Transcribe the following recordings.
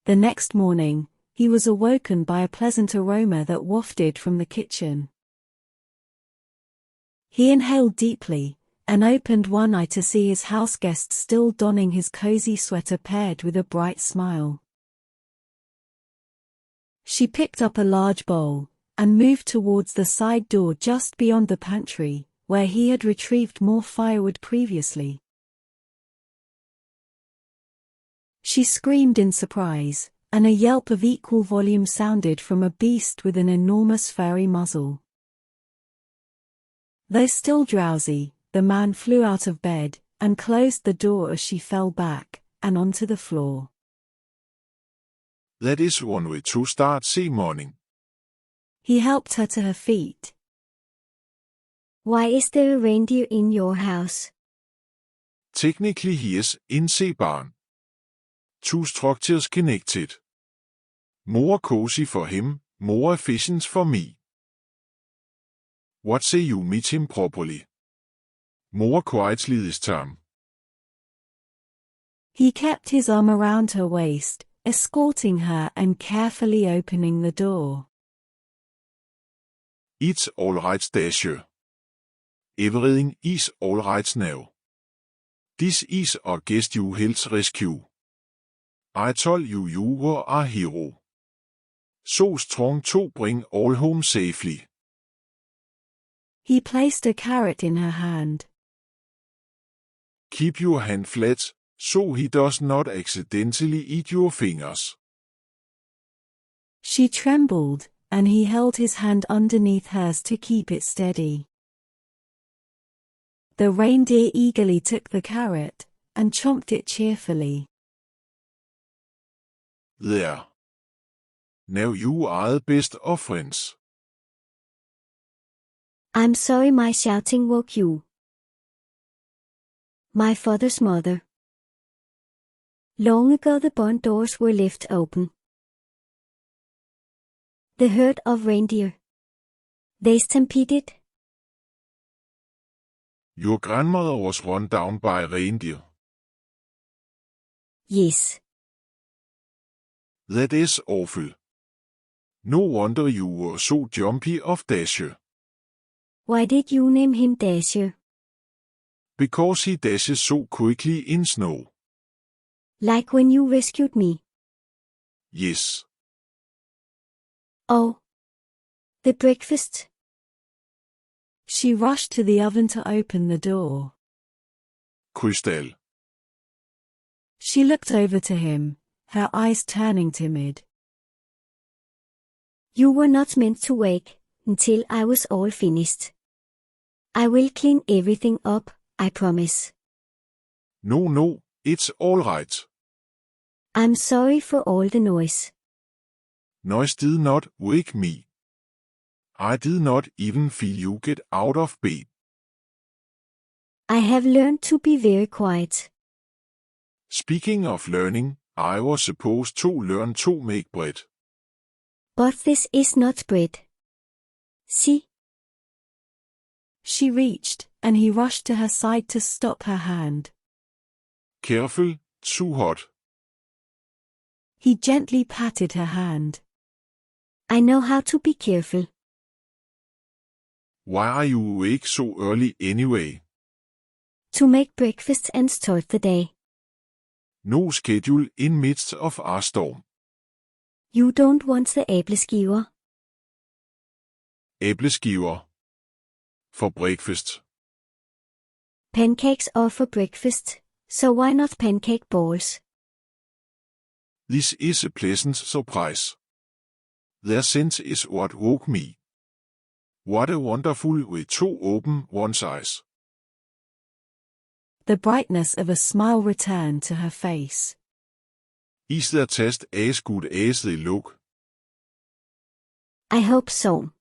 The next morning, he was awoken by a pleasant aroma that wafted from the kitchen. He inhaled deeply, and opened one eye to see his houseguest still donning his cozy sweater paired with a bright smile. She picked up a large bowl, and moved towards the side door just beyond the pantry, where he had retrieved more firewood previously. She screamed in surprise, and a yelp of equal volume sounded from a beast with an enormous furry muzzle. Though still drowsy, the man flew out of bed, and closed the door as she fell back, and onto the floor. That is one way to start the morning. He helped her to her feet. Why is there a reindeer in your house? Technically he is in the barn. Two structures connected. More cozy for him, more efficient for me. What say you meet him properly? More quietly this time. He kept his arm around her waist, escorting her and carefully opening the door. It's all right, Dasher. Everything is all right now. This is our guest you helped rescue. I told you you were a hero. So strong to bring all home safely. He placed a carrot in her hand. Keep your hand flat, so he does not accidentally eat your fingers. She trembled, and he held his hand underneath hers to keep it steady. The reindeer eagerly took the carrot, and chomped it cheerfully. There. Now you are the best of friends. I'm sorry my shouting woke you. My father's mother. Long ago the barn doors were left open. The herd of reindeer. They stampeded. Your grandmother was run down by a reindeer. Yes. That is awful. No wonder you were so jumpy of Dasher. Why did you name him Dasher? Because he dashes so quickly in snow. Like when you rescued me. Yes. Oh. The breakfast. She rushed to the oven to open the door. Crystal. She looked over to him, her eyes turning timid. You were not meant to wake until I was all finished. I will clean everything up, I promise. No, it's all right. I'm sorry for all the noise. Noise did not wake me. I did not even feel you get out of bed. I have learned to be very quiet. Speaking of learning, I was supposed to learn to make bread. But this is not bread. See? She reached, and he rushed to her side to stop her hand. Careful, too hot. He gently patted her hand. I know how to be careful. Why are you awake so early anyway? To make breakfast and start the day. No schedule in midst of a storm. You don't want the æbleskiver. Æbleskiver. For breakfast. Pancakes are for breakfast, so why not pancake balls? This is a pleasant surprise. Their scent is what woke me. What a wonderful way to open one's eyes. The brightness of a smile returned to her face. Is their taste as good as they look? I hope so.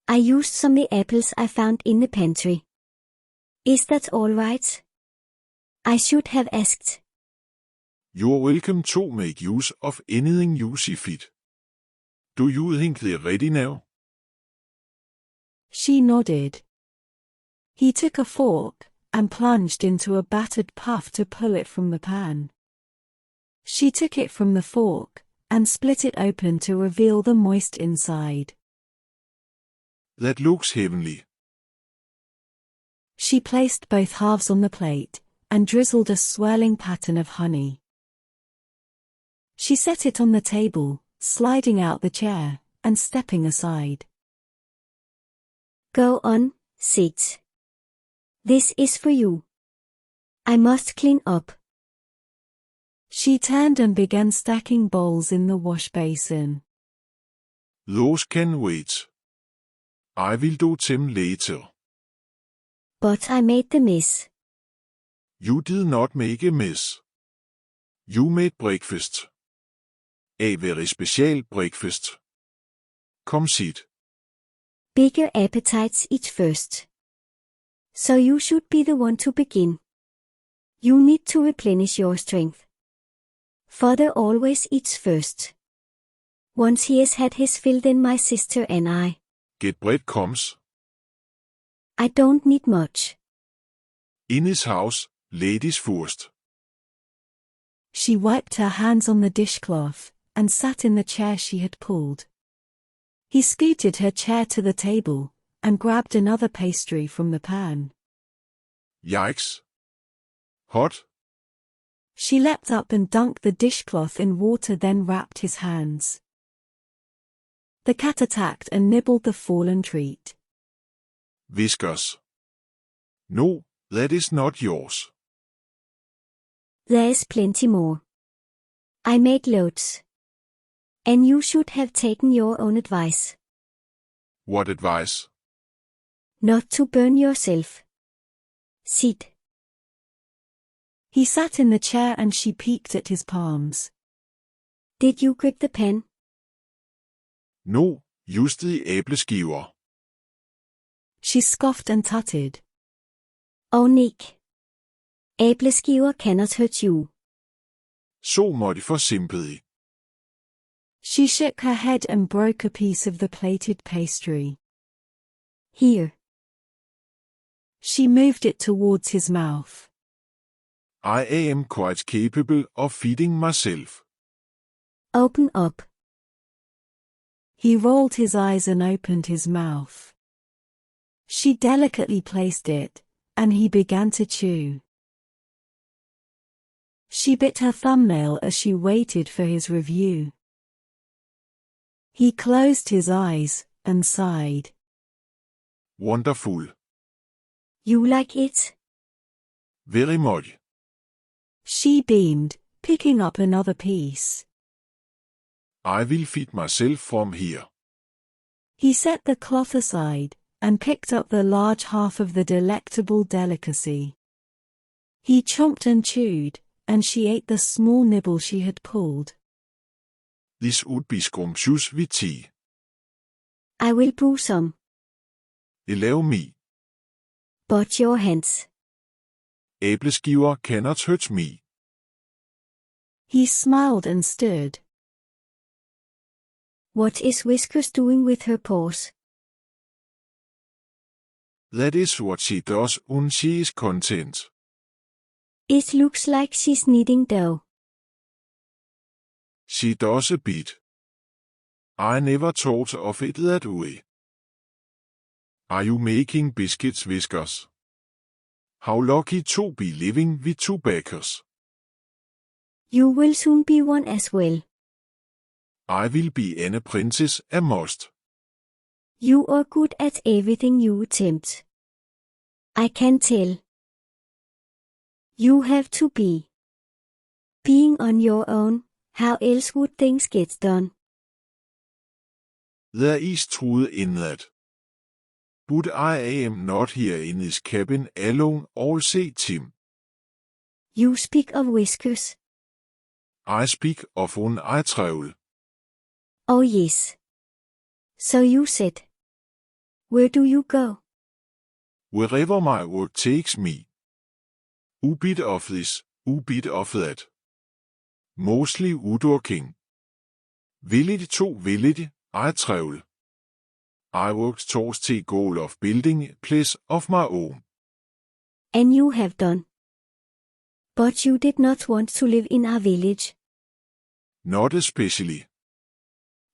I used some of the apples I found in the pantry. Is that all right? I should have asked. You're welcome to make use of anything you see fit. Do you think they're ready now? She nodded. He took a fork, and plunged into a battered puff to pull it from the pan. She took it from the fork and split it open to reveal the moist inside. That looks heavenly. She placed both halves on the plate and drizzled a swirling pattern of honey. She set it on the table, sliding out the chair and stepping aside. Go on, sit. This is for you. I must clean up. She turned and began stacking bowls in the wash basin. Those can wait. I will do them later. But I made the mess. You did not make a mess. You made breakfast. A very special breakfast. Come sit. Bigger appetites eat first. So you should be the one to begin. You need to replenish your strength. Father always eats first. Once he has had his fill, then my sister and I. Get bread comes. I don't need much. In his house, ladies first. She wiped her hands on the dishcloth and sat in the chair she had pulled. He scooted her chair to the table and grabbed another pastry from the pan. Yikes. Hot? She leapt up and dunked the dishcloth in water, then wrapped his hands. The cat attacked and nibbled the fallen treat. Whiskers. No, that is not yours. There's plenty more. I made loads. And you should have taken your own advice. What advice? Not to burn yourself. Sit. He sat in the chair and she peeked at his palms. Did you grip the pen? No, just the æbleskiver. She scoffed and tutted. Oh Nick. Æbleskiver cannot hurt you. Så måtte for sympathy. She shook her head and broke a piece of the plated pastry. Here. She moved it towards his mouth. I am quite capable of feeding myself. Open up. He rolled his eyes and opened his mouth. She delicately placed it, and he began to chew. She bit her thumbnail as she waited for his review. He closed his eyes and sighed. Wonderful. You like it? Very much. She beamed, picking up another piece. I will feed myself from here. He set the cloth aside and picked up the large half of the delectable delicacy. He chomped and chewed, and she ate the small nibble she had pulled. This would be scrumptious with tea. I will brew some. Allow me. But your hands. Æbleskiver cannot hurt me. He smiled and stood. What is Whiskers doing with her paws? That is what she does when she is content. It looks like she's kneading dough. She does a bit. I never thought of it that way. Are you making biscuits, Whiskers? How lucky to be living with two bakers. You will soon be one as well. I will be a princess, a must. You are good at everything you attempt. I can tell. You have to be. Being on your own, how else would things get done? There is truth in that. But I am not here in this cabin alone all say Tim. You speak of Whiskers. I speak of when I travel. Oh yes. So you said. Where do you go? Wherever my work takes me. A bit of this, a bit of that. Mostly woodworking. Villigt to villigt, I travel. I worked towards the goal of building a place of my own. And you have done. But you did not want to live in our village. Not especially.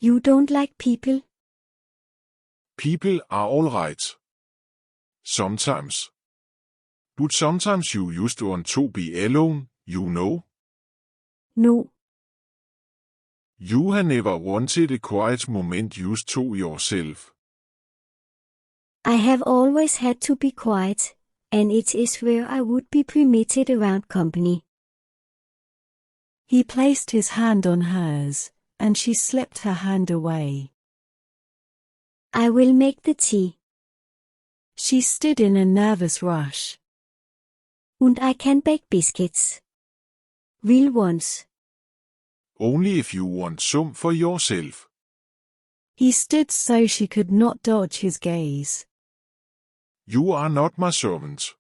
You don't like people? People are alright. Sometimes. But sometimes you just want to be alone, you know? No. You have never wanted a quiet moment just to yourself. I have always had to be quiet, and it is where I would be permitted around company. He placed his hand on hers, and she slipped her hand away. I will make the tea. She stood in a nervous rush. And I can bake biscuits. Real ones. Only if you want some for yourself. He stood so she could not dodge his gaze. You are not my servant.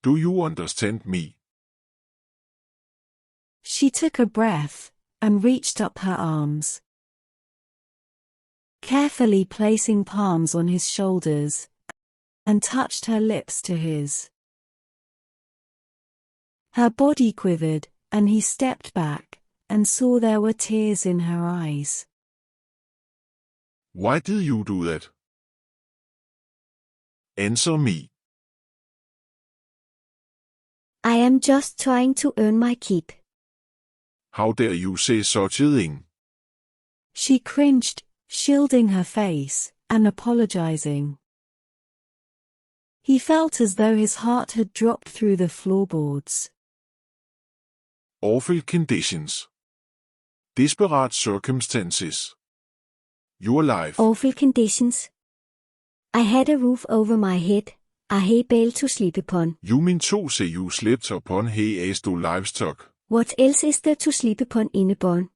Do you understand me? She took a breath, and reached up her arms. Carefully placing palms on his shoulders, and touched her lips to his. Her body quivered, and he stepped back, and saw there were tears in her eyes. Why did you do that? Answer me. I am just trying to earn my keep. How dare you say such a thing? She cringed, shielding her face, and apologizing. He felt as though his heart had dropped through the floorboards. Awful conditions. Desperate circumstances. Your life. Awful conditions. I had a roof over my head, a hay bale to sleep upon. You mean to say you slept upon hay as to livestock? What else is there to sleep upon in a barn?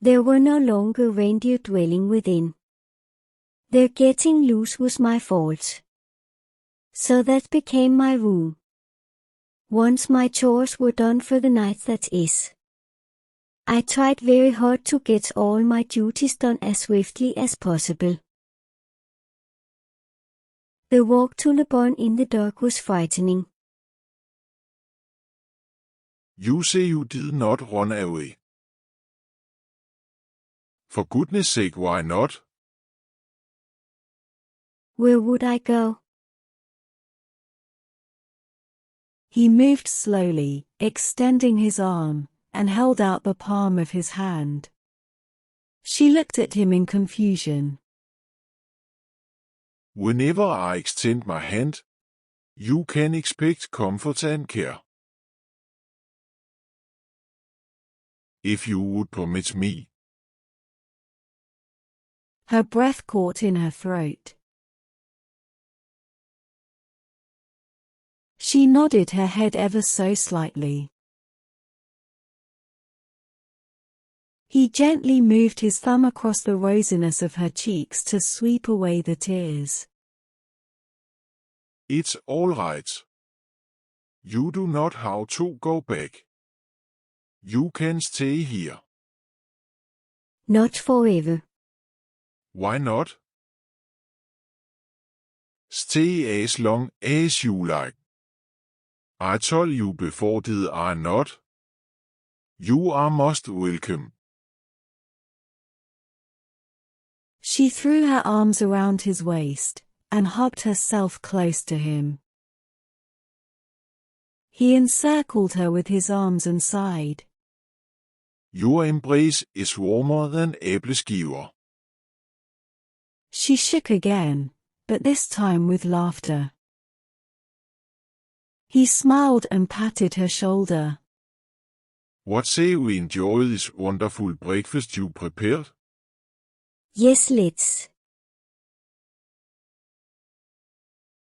There were no longer reindeer dwelling within. Their getting loose was my fault. So that became my room. Once my chores were done for the night, that is. I tried very hard to get all my duties done as swiftly as possible. The walk to the barn in the dark was frightening. You say you did not run away. For goodness sake, why not? Where would I go? He moved slowly, extending his arm, and held out the palm of his hand. She looked at him in confusion. Whenever I extend my hand, you can expect comfort and care. If you would permit me. Her breath caught in her throat. She nodded her head ever so slightly. He gently moved his thumb across the rosiness of her cheeks to sweep away the tears. It's all right. You do not have to go back. You can stay here. Not forever. Why not? Stay as long as you like. I told you before, did I not? You are most welcome. She threw her arms around his waist, and hugged herself close to him. He encircled her with his arms and sighed. Your embrace is warmer than æbleskiver. She shook again, but this time with laughter. He smiled and patted her shoulder. What say we enjoy this wonderful breakfast you prepared? Yes, let's.